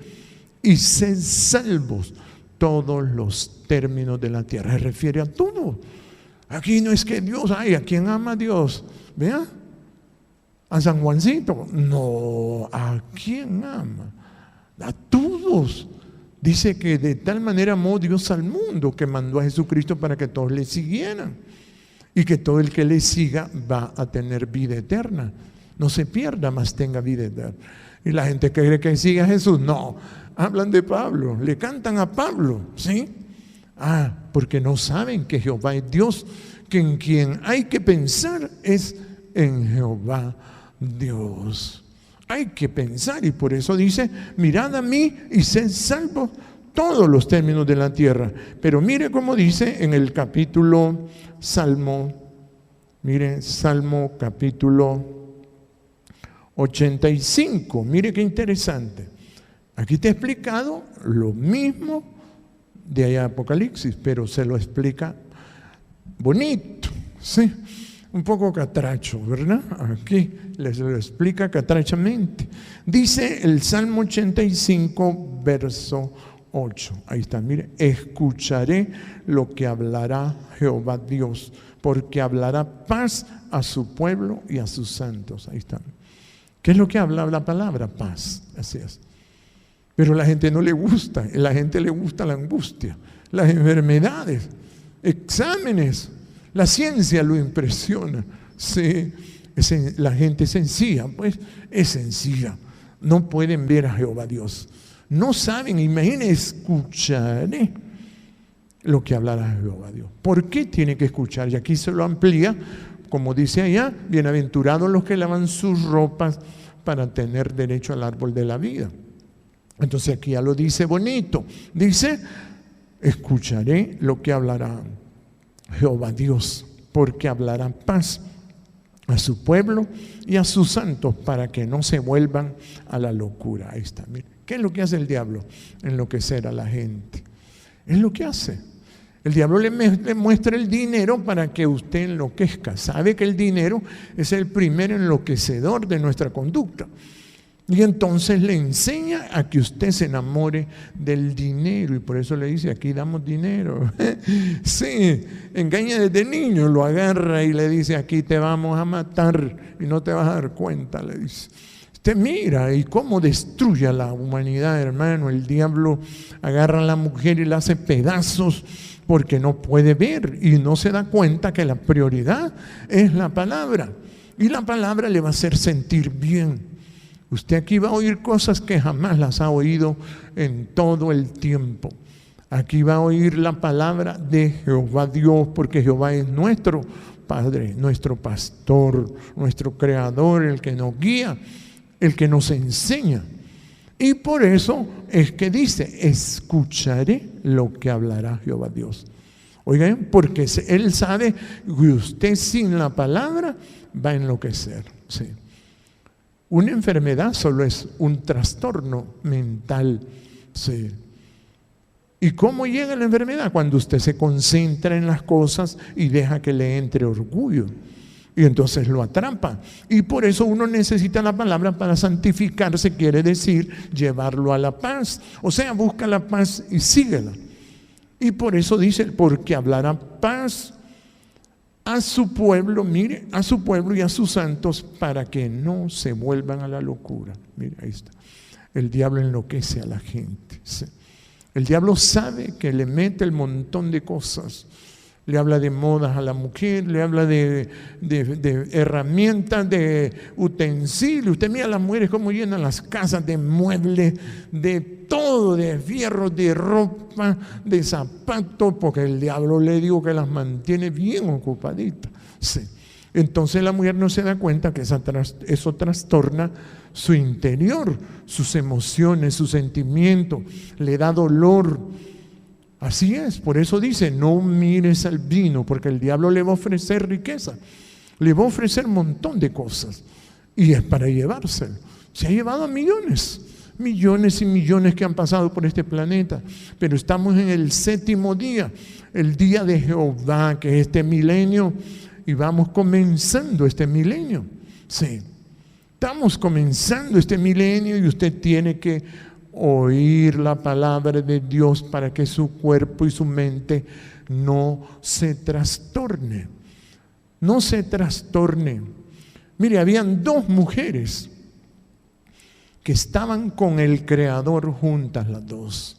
[SPEAKER 1] y sed salvos todos los términos de la tierra. Se refiere a todo. Aquí no es que Dios, ¿a quién ama a Dios? ¿Vea? ¿A San Juancito? No, ¿a quién ama? A todos. Dice que de tal manera amó Dios al mundo que mandó a Jesucristo para que todos le siguieran. Y que todo el que le siga va a tener vida eterna. No se pierda, mas tenga vida eterna. Y la gente que cree que sigue a Jesús, no. Hablan de Pablo, le cantan a Pablo, ¿sí? Porque no saben que Jehová es Dios, que en quien hay que pensar es en Jehová Dios. Hay que pensar, y por eso dice: mirad a mí y sed salvos todos los términos de la tierra. Pero mire cómo dice en el capítulo Salmo capítulo 85. Mire qué interesante. Aquí te he explicado lo mismo de allá Apocalipsis, pero se lo explica bonito, ¿sí? Un poco catracho, ¿verdad? Aquí les lo explica catrachamente. Dice el Salmo 85, verso 8. Ahí está, mire: escucharé lo que hablará Jehová Dios, porque hablará paz a su pueblo y a sus santos. Ahí está. ¿Qué es lo que habla la palabra? Paz. Así es. Pero a la gente no le gusta, a la gente le gusta la angustia, las enfermedades, exámenes. La ciencia lo impresiona. Sí, la gente es sencilla, pues es sencilla. No pueden ver a Jehová Dios. No saben, imagínense, escucharé lo que hablará Jehová Dios. ¿Por qué tiene que escuchar? Y aquí se lo amplía como dice allá, bienaventurados los que lavan sus ropas para tener derecho al árbol de la vida. Entonces aquí ya lo dice bonito. Dice, escucharé lo que hablará Jehová Dios, porque hablará paz a su pueblo y a sus santos para que no se vuelvan a la locura. Ahí está, mire. ¿Qué es lo que hace el diablo? Enloquecer a la gente. Es lo que hace. El diablo le muestra el dinero para que usted enloquezca. Sabe que el dinero es el primer enloquecedor de nuestra conducta. Y entonces le enseña a que usted se enamore del dinero. Y por eso le dice, aquí damos dinero. Sí, engaña desde niño, lo agarra y le dice, aquí te vamos a matar y no te vas a dar cuenta, le dice. Usted mira y cómo destruye a la humanidad, hermano. El diablo agarra a la mujer y la hace pedazos porque no puede ver y no se da cuenta que la prioridad es la palabra. Y la palabra le va a hacer sentir bien. Usted aquí va a oír cosas que jamás las ha oído en todo el tiempo. Aquí va a oír la palabra de Jehová Dios, porque Jehová es nuestro Padre, nuestro pastor, nuestro creador, el que nos guía, el que nos enseña. Y por eso es que dice, escucharé lo que hablará Jehová Dios. Oigan, porque Él sabe que usted sin la palabra va a enloquecer. Sí. Una enfermedad solo es un trastorno mental. Sí. ¿Y cómo llega la enfermedad? Cuando usted se concentra en las cosas y deja que le entre orgullo. Y entonces lo atrapa. Y por eso uno necesita la palabra para santificarse, quiere decir llevarlo a la paz. O sea, busca la paz y síguela. Y por eso dice, porque hablará paz a su pueblo, mire, a su pueblo y a sus santos para que no se vuelvan a la locura. Mire, ahí está. El diablo enloquece a la gente. Sí. El diablo sabe que le mete el montón de cosas. Le habla de modas a la mujer, le habla de herramientas, de utensilios. Usted mira a las mujeres cómo llenan las casas de muebles, de todo, de fierros, de ropa, de zapatos, porque el diablo le digo que las mantiene bien ocupaditas. Sí. Entonces la mujer no se da cuenta que eso trastorna su interior, sus emociones, sus sentimientos, le da dolor. Así es, por eso dice, no mires al vino, porque el diablo le va a ofrecer riqueza, le va a ofrecer un montón de cosas, y es para llevárselo. Se ha llevado a millones y millones que han pasado por este planeta, pero estamos en el 7º día, el día de Jehová, que es este milenio, y vamos comenzando este milenio. Sí, estamos comenzando este milenio y usted tiene que oír la palabra de Dios para que su cuerpo y su mente no se trastorne. No se trastorne. Mire, habían 2 mujeres que estaban con el Creador juntas, las 2.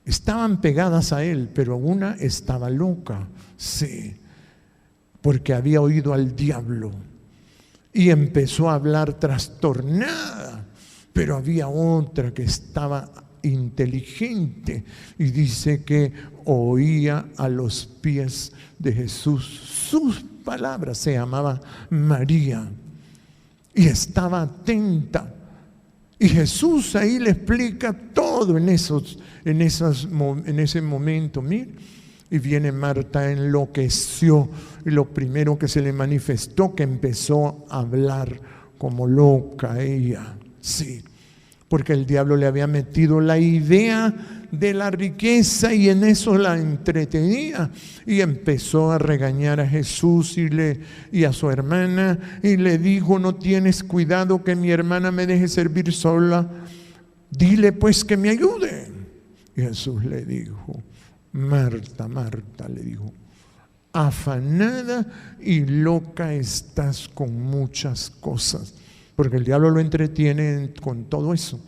[SPEAKER 1] Estaban pegadas a Él, pero una estaba loca, sí, porque había oído al diablo y empezó a hablar trastornada. Pero había otra que estaba inteligente y dice que oía a los pies de Jesús sus palabras. Se llamaba María y estaba atenta. Y Jesús ahí le explica todo en ese momento. Mire, y viene Marta, enloqueció y lo primero que se le manifestó que empezó a hablar como loca ella. Sí, porque el diablo le había metido la idea de la riqueza y en eso la entretenía y empezó a regañar a Jesús y a su hermana y le dijo, no tienes cuidado que mi hermana me deje servir sola, dile pues que me ayude. Y Jesús le dijo, Marta, Marta, le dijo, afanada y loca estás con muchas cosas. Porque el diablo lo entretiene con todo eso.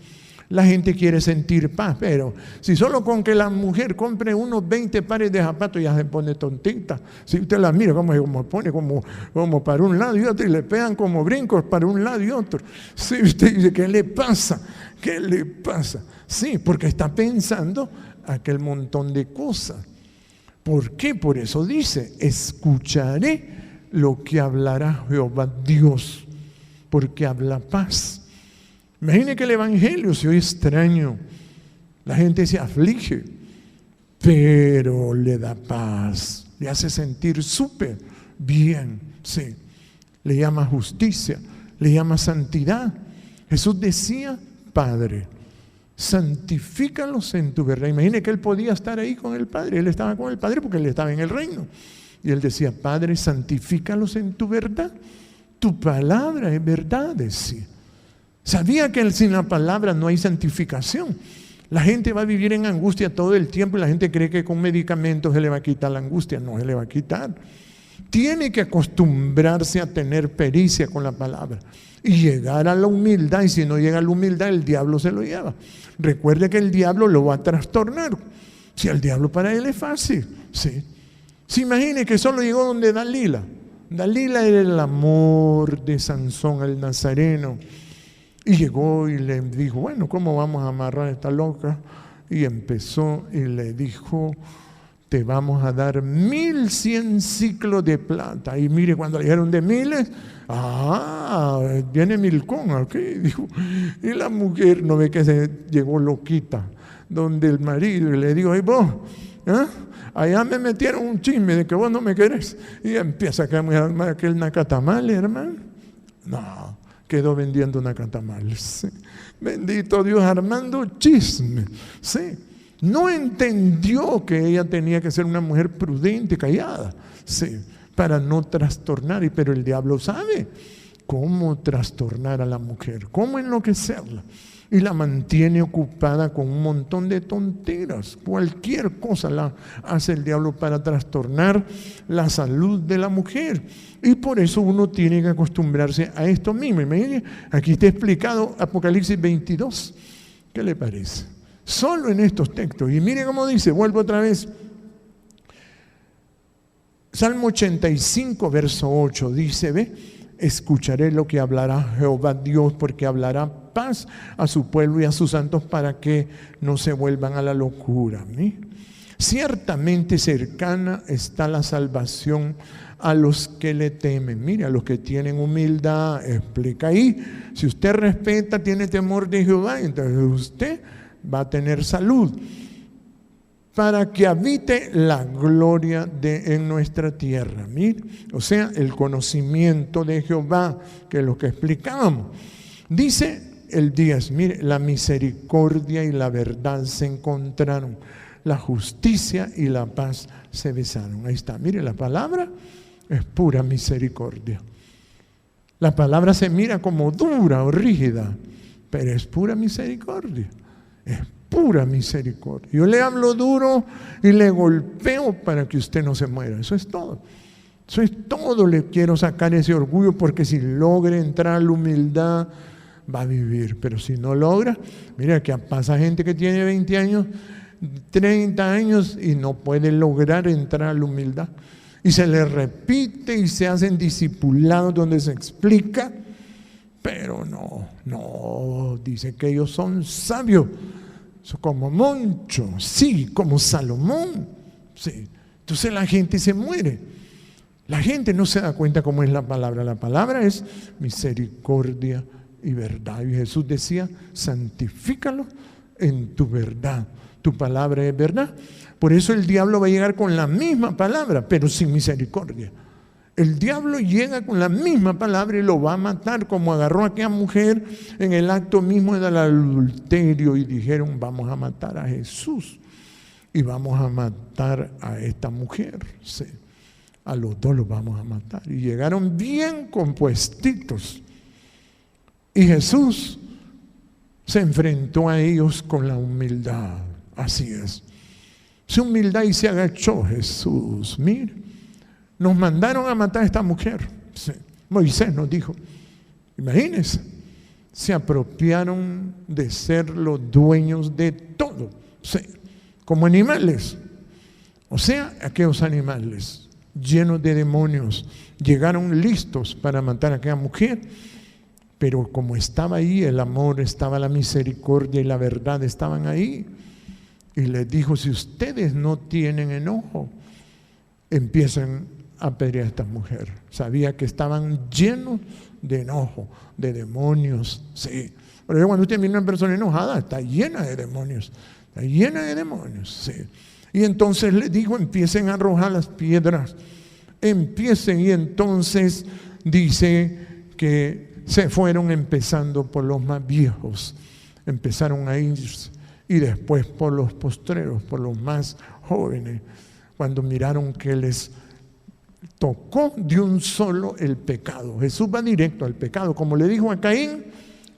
[SPEAKER 1] La gente quiere sentir paz, pero si solo con que la mujer compre unos 20 pares de zapatos ya se pone tontita. Si usted la mira como pone como para un lado y otro y le pegan como brincos para un lado y otro. Sí, usted dice, ¿qué le pasa? ¿Qué le pasa? Sí, porque está pensando aquel montón de cosas. ¿Por qué? Por eso dice, escucharé lo que hablará Jehová Dios, porque habla paz. Imagine que el evangelio se oye extraño, la gente se aflige, pero le da paz, le hace sentir súper bien, sí. Le llama justicia, le llama santidad. Jesús decía: Padre, santifícalos en tu verdad. Imagine que él podía estar ahí con el Padre, él estaba con el Padre porque él estaba en el reino. Y él decía: Padre, santifícalos en tu verdad. Tu palabra es verdad, decía. Sabía que sin la palabra no hay santificación. La gente va a vivir en angustia todo el tiempo y la gente cree que con medicamentos se le va a quitar la angustia. No se le va a quitar. Tiene que acostumbrarse a tener pericia con la palabra y llegar a la humildad. Y si no llega a la humildad, el diablo se lo lleva. Recuerde que el diablo lo va a trastornar. Si el diablo para él es fácil, sí. Se imagine que solo llegó donde Dalila. Dalila era el amor de Sansón, el nazareno. Y llegó y le dijo: bueno, ¿cómo vamos a amarrar a esta loca? Y empezó y le dijo: te vamos a dar 1100 ciclos de plata. Y mire, cuando le dijeron de miles, viene Milcón aquí, dijo. Y la mujer no ve que se llegó loquita, donde el marido, y le dijo: ay, vos, allá me metieron un chisme de que vos no me querés. Y empieza a quedar aquel nacatamal, hermano. No, quedó vendiendo nacatamales. Sí. Bendito Dios, armando chisme. Sí. No entendió que ella tenía que ser una mujer prudente, callada, sí, para no trastornar. Pero el diablo sabe cómo trastornar a la mujer, cómo enloquecerla. Y la mantiene ocupada con un montón de tonteras. Cualquier cosa la hace el diablo para trastornar la salud de la mujer. Y por eso uno tiene que acostumbrarse a esto mismo. Imagínense, aquí está explicado Apocalipsis 22. ¿Qué le parece? Solo en estos textos. Y mire cómo dice, vuelvo otra vez. Salmo 85, verso 8, dice: ve, escucharé lo que hablará Jehová Dios, porque hablará paz a su pueblo y a sus santos para que no se vuelvan a la locura. ¿Sí? Ciertamente cercana está la salvación a los que le temen. Mire, a los que tienen humildad, explica ahí. Si usted respeta, tiene temor de Jehová, entonces usted va a tener salud, para que habite la gloria en nuestra tierra. Mire, o sea, el conocimiento de Jehová, que es lo que explicábamos. Dice el 10, mire, la misericordia y la verdad se encontraron, la justicia y la paz se besaron. Ahí está, mire, la palabra es pura misericordia. La palabra se mira como dura o rígida, pero es pura misericordia. Es pura misericordia. Yo le hablo duro y le golpeo para que usted no se muera. Eso es todo. Eso es todo. Le quiero sacar ese orgullo, porque si logra entrar a la humildad va a vivir. Pero si no logra, mira que pasa gente que tiene 20 años, 30 años y no puede lograr entrar a la humildad. Y se le repite y se hacen discipulados donde se explica. Pero no, dice que ellos son sabios, como Moncho, sí, como Salomón, sí. Entonces la gente se muere. La gente no se da cuenta cómo es la palabra. La palabra es misericordia y verdad. Y Jesús decía: santifícalo en tu verdad. Tu palabra es verdad. Por eso el diablo va a llegar con la misma palabra, pero sin misericordia. El diablo llega con la misma palabra y lo va a matar, como agarró a aquella mujer en el acto mismo del adulterio y dijeron: vamos a matar a Jesús y vamos a matar a esta mujer. Sí, a los dos los vamos a matar. Y llegaron bien compuestitos. Y Jesús se enfrentó a ellos con la humildad. Así es. Su humildad, y se agachó Jesús. Mire. Nos mandaron a matar a esta mujer. Sí. Moisés nos dijo, imagínense, se apropiaron de ser los dueños de todo. Sí. Como animales. O sea, aquellos animales llenos de demonios llegaron listos para matar a aquella mujer. Pero como estaba ahí el amor, estaba la misericordia y la verdad, estaban ahí. Y les dijo: si ustedes no tienen enojo, empiezan apedrear a esta mujer. Sabía que estaban llenos de enojo, de demonios. Sí. Pero cuando usted mira a una persona enojada, está llena de demonios. Está llena de demonios. Sí. Y entonces le dijo, empiecen a arrojar las piedras. Empiecen, y entonces dice que se fueron empezando por los más viejos. Empezaron a irse. Y después por los postreros, por los más jóvenes. Cuando miraron que les tocó de un solo el pecado. Jesús va directo al pecado. Como le dijo a Caín,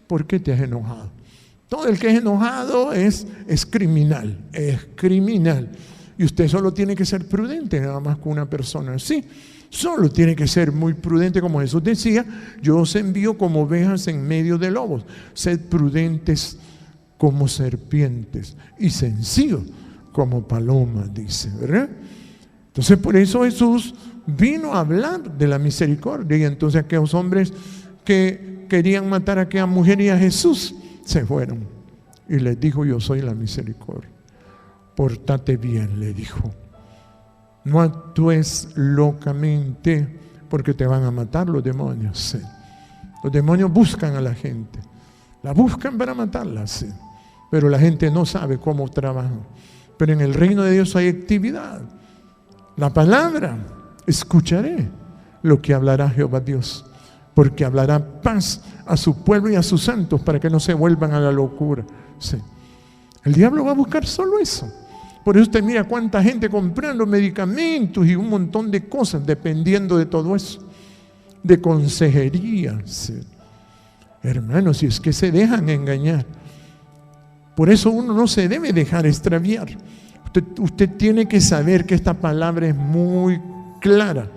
[SPEAKER 1] ¿por qué te has enojado? Todo el que es enojado es criminal, es criminal. Y usted solo tiene que ser prudente, nada más con una persona así. Solo tiene que ser muy prudente, como Jesús decía, yo os envío como ovejas en medio de lobos. Sed prudentes como serpientes y sencillos como palomas, dice, ¿verdad? Entonces por eso Jesús vino a hablar de la misericordia, y entonces aquellos hombres que querían matar a aquella mujer y a Jesús se fueron y les dijo, yo soy la misericordia. Pórtate bien, le dijo. No actúes locamente porque te van a matar los demonios. Sí. Los demonios buscan a la gente, la buscan para matarla, sí. Pero la gente no sabe cómo trabajan. Pero en el reino de Dios hay actividad. La palabra, escucharé lo que hablará Jehová Dios, porque hablará paz a su pueblo y a sus santos para que no se vuelvan a la locura. Sí. El diablo va a buscar solo eso. Por eso usted mira cuánta gente comprando medicamentos y un montón de cosas dependiendo de todo eso, de consejería. Sí. Hermanos, si es que se dejan engañar. Por eso uno no se debe dejar extraviar. Usted tiene que saber que esta palabra es muy clara.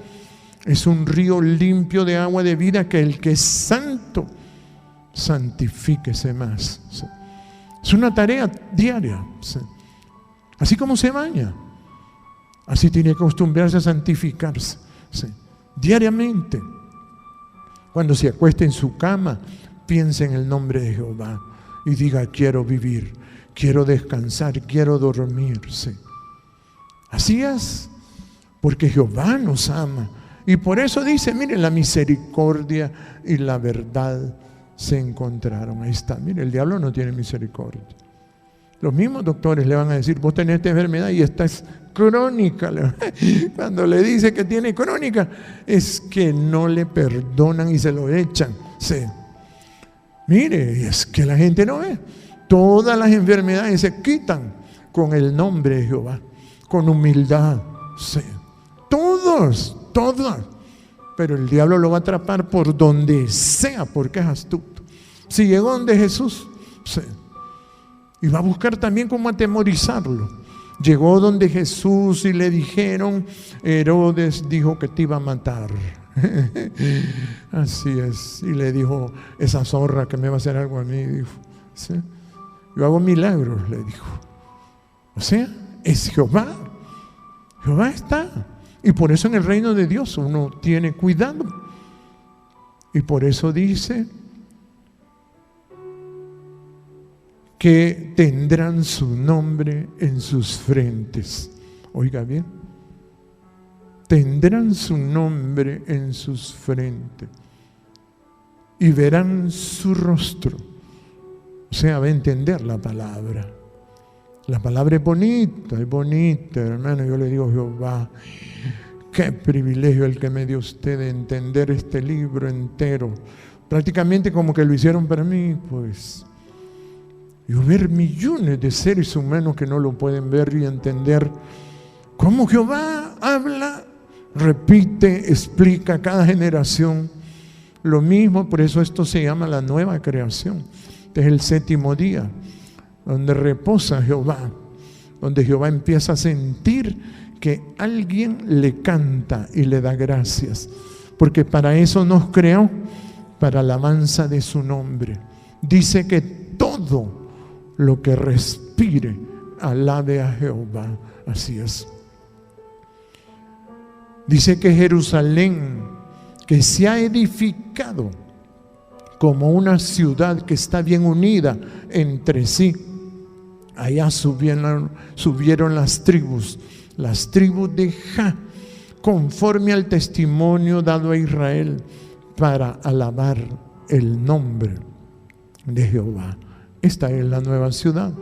[SPEAKER 1] Es un río limpio de agua de vida, que el que es santo, santifíquese más. Sí. Es una tarea diaria. Sí. Así como se baña, así tiene que acostumbrarse a santificarse. Sí. Diariamente. Cuando se acueste en su cama, piense en el nombre de Jehová y diga, quiero vivir, quiero descansar, quiero dormir. Sí. Así es, porque Jehová nos ama. Y por eso dice, miren, la misericordia y la verdad se encontraron. Ahí está, miren, el diablo no tiene misericordia. Los mismos doctores le van a decir, vos tenés esta enfermedad y esta es crónica. Cuando le dice que tiene crónica, es que no le perdonan y se lo echan. Sí. Mire, es que la gente no ve. Todas las enfermedades se quitan con el nombre de Jehová, con humildad. Sí. Todas. Pero el diablo lo va a atrapar por donde sea, porque es astuto. Si llegó donde Jesús, sí. Y va a buscar también cómo atemorizarlo. Llegó donde Jesús y le dijeron, Herodes dijo que te iba a matar. Así es. Y le dijo, esa zorra que me va a hacer algo a mí, dijo. ¿Sí? Yo hago milagros, le dijo. O sea, es Jehová. Jehová está. Y por eso en el reino de Dios uno tiene cuidado. Y por eso dice que tendrán su nombre en sus frentes. Oiga bien, tendrán su nombre en sus frentes y verán su rostro. O sea, va a entender la palabra. La palabra es bonita, hermano. Yo le digo, Jehová, qué privilegio el que me dio usted de entender este libro entero. Prácticamente como que lo hicieron para mí, pues. Y ver millones de seres humanos que no lo pueden ver y entender cómo Jehová habla, repite, explica a cada generación lo mismo. Por eso esto se llama la nueva creación. Este es el séptimo día, donde reposa Jehová, donde Jehová empieza a sentir que alguien le canta y le da gracias, porque para eso nos creó, para alabanza de su nombre. Dice que todo lo que respire, alabe a Jehová. Así es. Dice que Jerusalén, que se ha edificado como una ciudad que está bien unida entre sí, allá subieron las tribus de Ja, conforme al testimonio dado a Israel para alabar el nombre de Jehová. Esta es la nueva ciudad,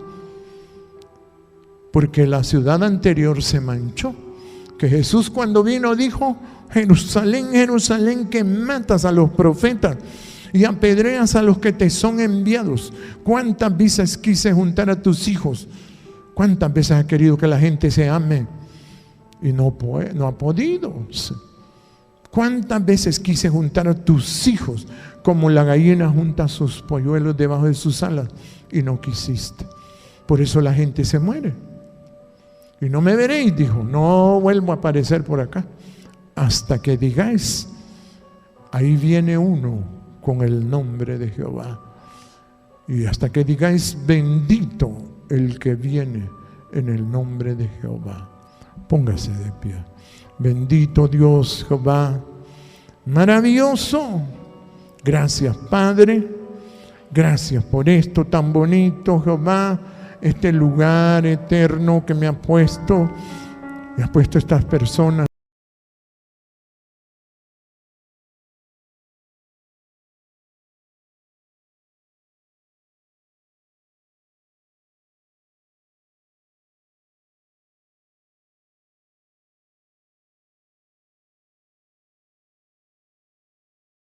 [SPEAKER 1] porque la ciudad anterior se manchó. Que Jesús cuando vino dijo: Jerusalén, Jerusalén, que matas a los profetas y apedreas a los que te son enviados. ¿Cuántas veces quise juntar a tus hijos? ¿Cuántas veces has querido que la gente se ame y no ha podido? ¿Cuántas veces quise juntar a tus hijos como la gallina junta sus polluelos debajo de sus alas y no quisiste? Por eso la gente se muere. Y no me veréis, dijo, no vuelvo a aparecer por acá hasta que digáis: ahí viene uno con el nombre de Jehová. Y hasta que digáis: bendito el que viene en el nombre de Jehová. Póngase de pie. Bendito Dios Jehová, maravilloso. Gracias, Padre. Gracias por esto tan bonito, Jehová. Este lugar eterno que me has puesto estas personas.